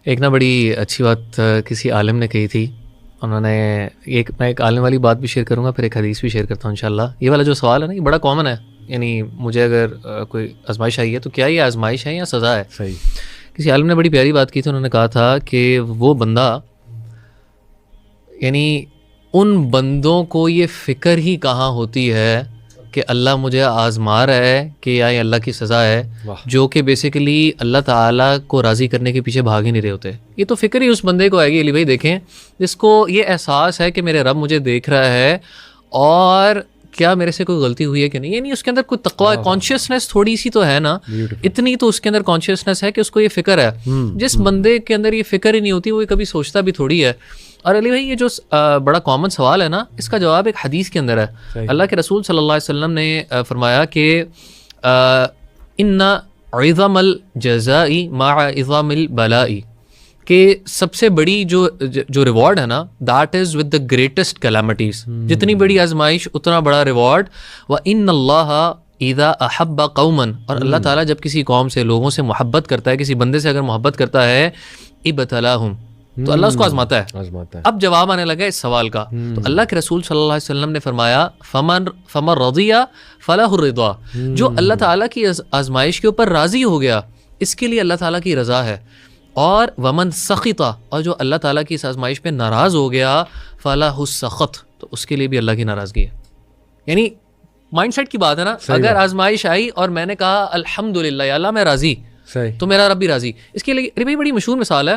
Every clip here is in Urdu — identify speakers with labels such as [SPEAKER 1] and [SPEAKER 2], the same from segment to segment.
[SPEAKER 1] ایک نا بڑی اچھی بات کسی عالم نے کہی تھی. انہوں نے میں ایک عالم والی بات بھی شیئر کروں گا, پھر ایک حدیث بھی شیئر کرتا ہوں انشاءاللہ. یہ والا جو سوال ہے نا یہ بڑا کامن ہے, یعنی مجھے اگر کوئی آزمائش آئی ہے تو کیا یہ آزمائش ہے یا سزا ہے.
[SPEAKER 2] صحیح.
[SPEAKER 1] کسی عالم نے بڑی پیاری بات کی تھی. انہوں نے کہا تھا کہ وہ بندہ, یعنی ان بندوں کو یہ فکر ہی کہاں ہوتی ہے کہ اللہ مجھے آزما رہا ہے کہ یا یہ اللہ کی سزا ہے, جو کہ بیسیکلی اللہ تعالیٰ کو راضی کرنے کے پیچھے بھاگ ہی نہیں رہے ہوتے. یہ تو فکر ہی اس بندے کو آئے گی علی بھائی دیکھیں, جس کو یہ احساس ہے کہ میرے رب مجھے دیکھ رہا ہے اور کیا میرے سے کوئی غلطی ہوئی ہے کہ نہیں. یعنی اس کے اندر کوئی تقویٰ کانشیسنیس تھوڑی سی تو ہے نا, اتنی تو اس کے اندر کانشیسنیس ہے کہ اس کو یہ فکر ہے. جس بندے کے اندر یہ فکر ہی نہیں ہوتی وہ کبھی سوچتا بھی تھوڑی ہے. اور علی بھائی یہ جو بڑا کامن سوال ہے نا, اس کا جواب ایک حدیث کے اندر ہے. اللہ کے رسول صلی اللہ علیہ وسلم نے فرمایا کہ ان عظم الجزاء مع عظم البلاء, کہ سب سے بڑی جو ریوارڈ ہے نا, that is with the greatest calamities. جتنی بڑی آزمائش اتنا بڑا ریوارڈ. وَإِنَّ اللَّهَ اِذَا أَحَبَّ قَوْمًا, اور اللہ تعالیٰ جب کسی قوم سے, لوگوں سے محبت کرتا ہے, کسی بندے سے اگر محبت کرتا ہے, ابتلاہم, تو اللہ اس کو آزماتا ہے. اب جواب آنے لگا اس سوال کا. تو اللہ کے رسول صلی اللہ علیہ وسلم نے فرمایا فمن رضی فلہ الرضا, جو اللہ تعالیٰ کی آزمائش کے اوپر راضی ہو گیا اس کے لیے اللہ تعالیٰ کی رضا ہے. اور ومن سخط, اور جو اللہ تعالیٰ کی اس آزمائش پہ ناراض ہو گیا, فلہ السخط, تو اس کے لیے بھی اللہ کی ناراضگی ہے. یعنی مائنڈ سیٹ کی بات ہے نا. اگر آزمائش آئی اور میں نے کہا الحمدللہ یا اللہ میں راضی, تو میرا رب بھی راضی. اس کے لیے بھائی بڑی مشہور مثال ہے.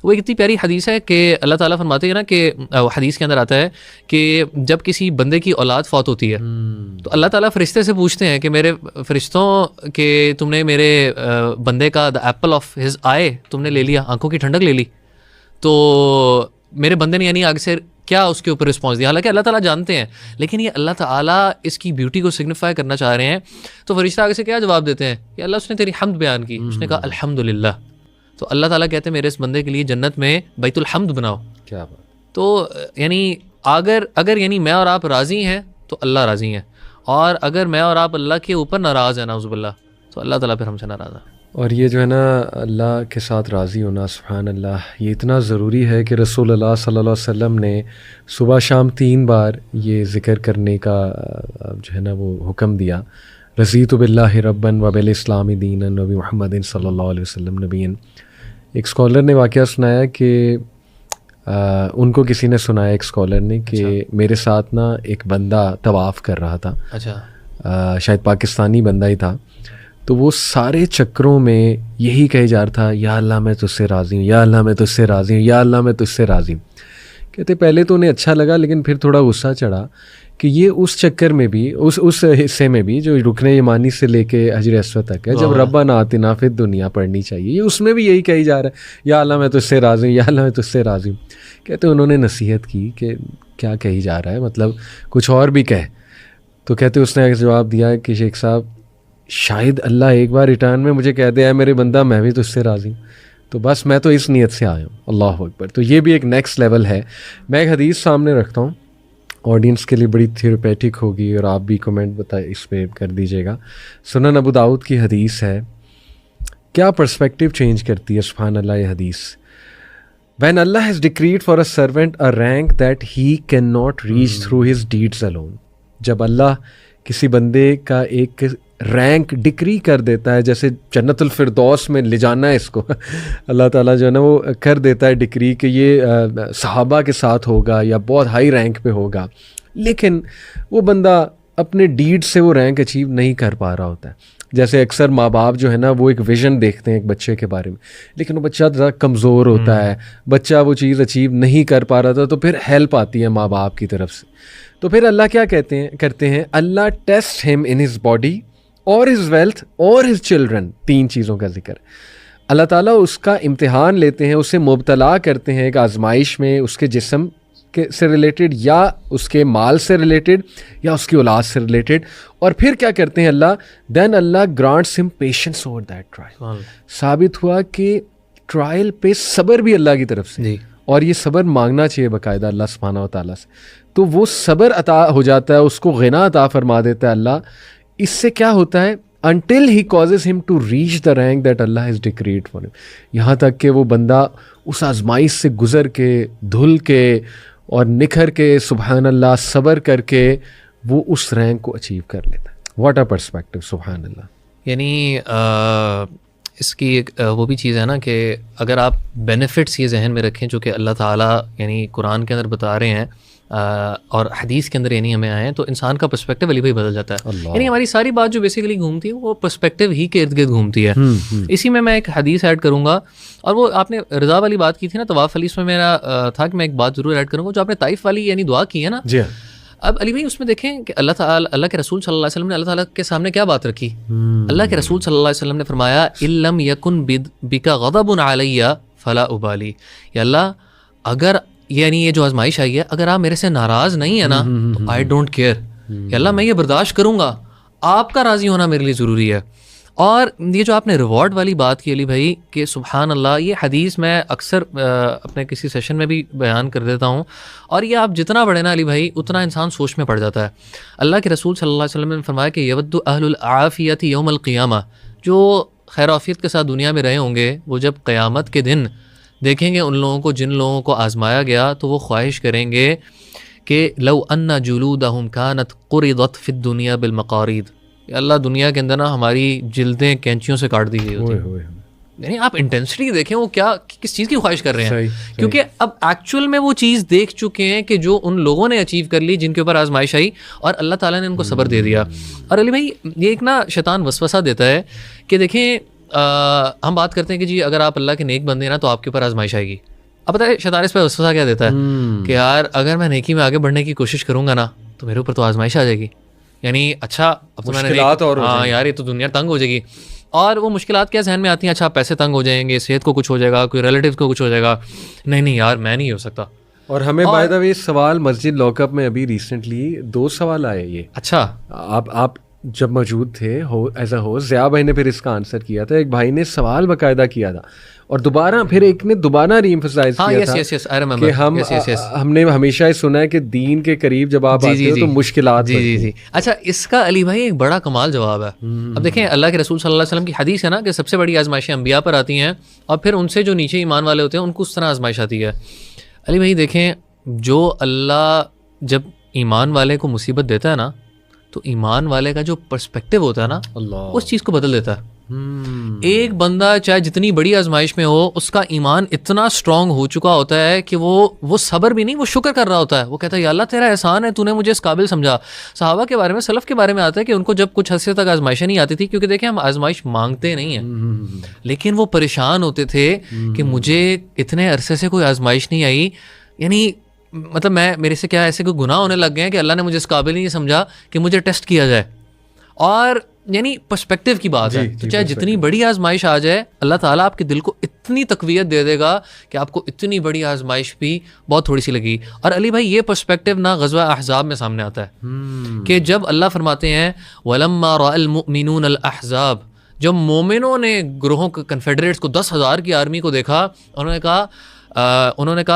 [SPEAKER 1] وہ ایک اتنی پیاری حدیث ہے کہ اللہ تعالیٰ فرماتے ہیں نا کہ حدیث کے اندر آتا ہے کہ جب کسی بندے کی اولاد فوت ہوتی ہے تو اللہ تعالیٰ فرشتے سے پوچھتے ہیں کہ میرے فرشتوں کہ تم نے میرے بندے کا دا ایپل آف ہز آئے تم نے لے لیا, آنکھوں کی ٹھنڈک لے لی, تو میرے بندے نے یعنی آگے سے کیا اس کے اوپر رسپانس دیا. حالانکہ اللہ تعالیٰ جانتے ہیں, لیکن یہ اللہ تعالیٰ اس کی بیوٹی کو سگنیفائی کرنا چاہ رہے ہیں. تو فرشتہ آگے سے کیا جواب دیتے ہیں کہ اللہ اس نے تیری حمد بیان کی. اس نے کہا الحمدللہ. تو اللہ تعالیٰ کہتے ہیں میرے اس بندے کے لیے جنت میں بیت الحمد بناؤ. کیا بات. تو یعنی اگر یعنی میں اور آپ راضی ہیں تو اللہ راضی ہیں, اور اگر میں اور آپ اللہ کے اوپر ناراض ہیں نعوذ باللہ, تو اللہ تعالیٰ پھر ہم سے ناراض ہے.
[SPEAKER 2] اور یہ جو ہے نا اللہ کے ساتھ راضی ہونا, سبحان اللہ, یہ اتنا ضروری ہے کہ رسول اللہ صلی اللہ علیہ وسلم نے صبح شام 3 بار یہ ذکر کرنے کا جو ہے نا وہ حکم دیا. رضیت باللہ ربا وبالاسلام دینا نبی محمد صلی اللہ علیہ وسلم نبیًا. ایک اسکالر نے واقعہ سنایا کہ ان کو کسی نے سنایا, ایک اسکالر نے, کہ میرے ساتھ نا ایک بندہ طواف کر رہا تھا. شاید پاکستانی بندہ ہی تھا. تو وہ سارے چکروں میں یہی کہے جا رہا تھا, یا اللہ میں تجھ سے راضی ہوں, یا اللہ میں تجھ سے راضی ہوں, یا اللہ میں تجھ سے راضی ہوں. کہتے پہلے تو انہیں اچھا لگا, لیکن پھر تھوڑا غصہ چڑھا کہ یہ اس چکر میں بھی, اس حصے میں بھی جو رکن یمانی سے لے کے حجر اسود تک ہے, جب ربنا آتنا فی الدنیا پڑھنی چاہیے, یہ اس میں بھی یہی کہی جا رہا ہے, یا اللہ میں تجھ سے راضی ہوں, یا اللہ میں تجھ سے راضی ہوں. کہتے انہوں نے نصیحت کی کہ کیا کہی جا رہا ہے, مطلب کچھ اور بھی کہے. تو کہتے اس نے جواب دیا کہ شیخ صاحب شاید اللہ ایک بار ریٹرن میں مجھے کہہ دے اے میرے بندہ میں بھی تجھ سے راضی ہوں, تو بس میں تو اس نیت سے آیا ہوں. اللہ اکبر. تو یہ بھی ایک نیکسٹ لیول ہے. میں ایک حدیث سامنے رکھتا ہوں, آڈینس کے لیے بڑی تھیوریپیٹک ہوگی, اور آپ بھی کمنٹ اس پہ کر دیجیے گا. سنن ابو داؤد کی حدیث ہے. کیا پرسپیکٹیو چینج کرتی ہے سبحان اللہ یہ حدیث. When Allah has decreed for a servant a rank that he cannot reach through his deeds alone. جب اللہ کسی بندے کا ایک رینک ڈکری کر دیتا ہے, جیسے جنت الفردوس میں لے جانا ہے اس کو, اللہ تعالیٰ جو ہے نا وہ کر دیتا ہے ڈکری کہ یہ صحابہ کے ساتھ ہوگا یا بہت ہائی رینک پہ ہوگا, لیکن وہ بندہ اپنے ڈیڈ سے وہ رینک اچیو نہیں کر پا رہا ہوتا ہے. جیسے اکثر ماں باپ جو ہے نا وہ ایک ویژن دیکھتے ہیں ایک بچے کے بارے میں, لیکن وہ بچہ ذرا کمزور ہوتا ہے, بچہ وہ چیز اچیو نہیں کر پا رہا تھا, تو پھر ہیلپ آتی ہے ماں باپ کی طرف سے. تو پھر اللہ کیا کرتے ہیں, اللہ ٹیسٹ ہم ان ہز باڈی اور ہز ویلتھ اور ہز چلڈرن. 3 چیزوں کا ذکر. اللہ تعالیٰ اس کا امتحان لیتے ہیں, اسے مبتلا کرتے ہیں ایک آزمائش میں, اس کے جسم سے ریلیٹڈ, یا اس کے مال سے ریلیٹڈ, یا اس کی اولاد سے ریلیٹڈ. اور پھر کیا کرتے ہیں اللہ, دین اللہ گرانٹس ہم پیشنس اوور دیٹ ٹرائل. ثابت ہوا کہ ٹرائل پہ صبر بھی اللہ کی طرف سے, اور یہ صبر مانگنا چاہیے باقاعدہ اللہ سبحانہ و تعالیٰ سے. تو وہ صبر عطا ہو جاتا ہے, اس کو غنا عطا فرما دیتا ہے اللہ. اس سے کیا ہوتا ہے, until he causes him to reach the rank that Allah has decreed for him. یہاں تک کہ وہ بندہ اس آزمائش سے گزر کے دھل کے اور نکھر کے سبحان اللہ صبر کر کے وہ اس رینک کو اچیو کر لیتا ہے. واٹ اے پرسپیکٹو, سبحان اللہ.
[SPEAKER 1] یعنی اس کی ایک وہ بھی چیز ہے نا کہ اگر آپ بینیفٹس یہ ذہن میں رکھیں جو کہ اللہ تعالیٰ یعنی قرآن کے اندر بتا رہے ہیں اور حدیث کے اندر یعنی ہمیں آئے ہیں, تو انسان کا پرسپیکٹیو علی بھائی بدل جاتا ہے. یعنی ہماری ساری بات جو بیسیکلی گھومتی ہے وہ پرسپیکٹیو ہی کے ارد گرد گھومتی ہے. اسی میں ایک حدیث ایڈ کروں گا, اور وہ آپ نے رضا والی بات کی تھی نا طواف علی, اس میں میرا تھا کہ میں ایک بات ضرور ایڈ کروں گا جو آپ نے طائف والی یعنی دعا کی ہے نا.
[SPEAKER 2] جی
[SPEAKER 1] اب علی بھائی اس میں دیکھیں کہ اللہ کے رسول صلی اللہ علیہ وسلم نے اللہ تعالیٰ کے سامنے کیا بات رکھی. اللہ کے رسول صلی اللہ علیہ وسلم نے فرمایا اِلَّمْ يَكُنْ بِكَ غَضَبٌ عَلَيَّ فَلَا أُبَالِي, یا اللہ اگر یعنی یہ جو آزمائش آئی ہے اگر آپ میرے سے ناراض نہیں ہے نا تو آئی ڈونٹ کیئر, یا اللہ میں یہ برداشت کروں گا, آپ کا راضی ہونا میرے لیے ضروری ہے. اور یہ جو آپ نے ریوارڈ والی بات کی علی بھائی کہ سبحان اللہ, یہ حدیث میں اکثر اپنے کسی سیشن میں بھی بیان کر دیتا ہوں, اور یہ آپ جتنا بڑھے نا علی بھائی اتنا انسان سوچ میں پڑ جاتا ہے. اللہ کے رسول صلی اللہ علیہ وسلم نے فرمایا کہ یود اہل العافیت یوم القیامہ, جو خیر عافیت کے ساتھ دنیا میں رہے ہوں گے وہ جب قیامت کے دن دیکھیں گے ان لوگوں کو جن لوگوں کو آزمایا گیا, تو وہ خواہش کریں گے کہ لو ان جلودہم کانت قرضت فی الدنیا بالمقارید, اللہ دنیا کے اندر نا ہماری جلدیں کینچیوں سے کاٹ دی گئی ہوتی ہیں. یعنی آپ انٹینسٹی دیکھیں وہ کیا کس چیز کی خواہش کر رہے ہیں, کیونکہ اب ایکچوئل میں وہ چیز دیکھ چکے ہیں کہ جو ان لوگوں نے اچیو کر لی جن کے اوپر آزمائش آئی, اور اللہ تعالیٰ نے ان کو صبر دے دیا. اور علی بھائی یہ ایک نا شیطان وسوسہ دیتا ہے کہ دیکھیں ہم بات کرتے ہیں کہ جی اگر آپ اللہ کے نیک بندے ہیں نا تو آپ کے اوپر آزمائش آئے گی. اب پتہ ہے شیطان اس پہ وسوسہ کیا دیتا ہے کہ یار اگر میں نیکی میں آگے بڑھنے کی کوشش کروں گا نا تو میرے اوپر تو آزمائش آ جائے گی. یعنی اچھا اب تو میں نے ہاں یار یہ تو دنیا تنگ ہو جائے گی, اور وہ مشکلات کیا ذہن میں آتی ہیں, اچھا پیسے تنگ ہو جائیں گے, صحت کو کچھ ہو جائے گا, کوئی ریلیٹیو کو کچھ ہو جائے گا, نہیں یار میں نہیں ہو سکتا.
[SPEAKER 2] اور ہمیں بائی دا وے سوال مسجد لاک اپ میں ابھی ریسنٹلی 2 سوال آئے. یہ
[SPEAKER 1] اچھا
[SPEAKER 2] آپ جب موجود تھے ایز اے ہوسٹ, ضیاء بھائی نے پھر اس کا آنسر کیا تھا, ایک بھائی نے سوال باقاعدہ کیا تھا, اور دوبارہ پھر ایک نے دوبارہ ری ایمفسائز کیا تھا کہ ہم نے ہمیشہ یہ سنا ہے کہ دین کے قریب جب آپ آتے ہو تو مشکلات.
[SPEAKER 1] جی اچھا, اس کا علی بھائی ایک بڑا کمال جواب ہے. اب دیکھیں اللہ کے رسول صلی اللہ علیہ وسلم کی حدیث ہے نا کہ سب سے بڑی آزمائشیں انبیاء پر آتی ہیں, اور پھر ان سے جو نیچے ایمان والے ہوتے ہیں ان کو اس طرح آزمائش آتی ہے. علی بھائی دیکھیں جو اللہ جب ایمان والے کو مصیبت دیتا ہے نا تو ایمان والے کا جو پرسپیکٹیو ہوتا ہے نا اس چیز کو بدل دیتا ہے. ایک بندہ چاہے جتنی بڑی آزمائش میں ہو, اس کا ایمان اتنا اسٹرانگ ہو چکا ہوتا ہے کہ وہ صبر بھی نہیں, وہ شکر کر رہا ہوتا ہے. وہ کہتا ہے یا اللہ تیرا احسان ہے, تو نے مجھے اس قابل سمجھا. صحابہ کے بارے میں, سلف کے بارے میں آتا ہے کہ ان کو جب کچھ عرصے تک آزمائشیں نہیں آتی تھی, کیونکہ دیکھیں ہم آزمائش مانگتے نہیں ہیں, لیکن وہ پریشان ہوتے تھے کہ مجھے اتنے عرصے سے کوئی آزمائش نہیں آئی, یعنی مطلب میرے سے کیا ایسے کوئی گناہ ہونے لگ گئے ہیں کہ اللہ نے مجھے اس قابل نہیں سمجھا کہ مجھے ٹیسٹ کیا جائے. اور یعنی پرسپیکٹیو کی بات ہے, تو چاہے جتنی بڑی آزمائش آ جائے اللہ تعالیٰ آپ کے دل کو اتنی تقویت دے دے گا کہ آپ کو اتنی بڑی آزمائش بھی بہت تھوڑی سی لگی. اور علی بھائی یہ پرسپیکٹیو نا غزوہ احزاب میں سامنے آتا ہے کہ جب اللہ فرماتے ہیں وَلَمَّا رَأَى الْمُؤْمِنُونَ الْأَحْزَابَ, جب مومنوں نے گروہوں کنفیڈریٹس کو 10,000 کی آرمی کو دیکھا, انہوں نے کہا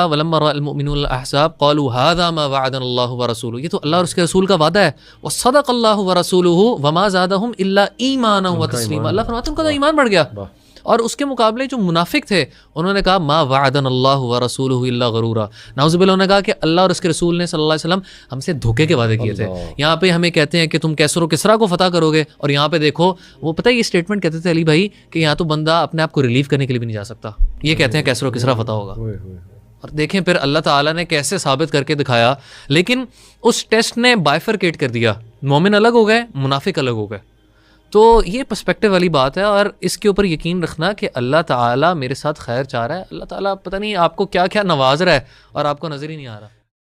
[SPEAKER 1] وَلَمَّا رَأَى الْمُؤْمِنُونَ الْأَحْزَابَ قَالُوا هَذَا مَا وَعَدَنَا اللَّهُ وَرَسُولُهُ, یہ تو اللہ اور اس کے رسول کا وعدہ ہے. وَصَدَقَ اللَّهُ وَرَسُولُهُ وَمَا زَادَهُمْ إِلَّا إِيمَانًا وَتَسْلِيمًا. اللہ فرماتے ہیں ان کا تو ایمان بڑھ گیا. اور اس کے مقابلے جو منافق تھے انہوں نے کہا ما وعدنا اللہ ورسولہ الا غرورا. نعوذ باللہ, انہوں نے کہا کہ اللہ اور اس کے رسول نے صلی اللہ علیہ وسلم ہم سے دھوکے کے وعدے کیے تھے. یہاں پہ ہمیں کہتے ہیں کہ تم کیسر و کسرا کو فتح کرو گے, اور یہاں پہ دیکھو وہ پتہ ہے یہ اسٹیٹمنٹ کہتے تھے علی بھائی کہ یہاں تو بندہ اپنے آپ کو ریلیو کرنے کے لیے بھی نہیں جا سکتا, یہ کہتے ہیں کیسر و کسرا فتح ہوگا. اور دیکھیں پھر اللہ تعالیٰ نے کیسے ثابت کر کے دکھایا, لیکن اس ٹیسٹ نے بائفرکیٹ کر دیا, مومن الگ ہو گئے, منافق الگ ہو گئے. تو یہ پرسپیکٹیو والی بات ہے, اور اس کے اوپر یقین رکھنا کہ اللہ تعالیٰ میرے ساتھ خیر چاہ رہا ہے, اللہ تعالیٰ پتہ نہیں آپ کو کیا کیا نواز رہا ہے اور آپ کو نظر ہی نہیں آ رہا.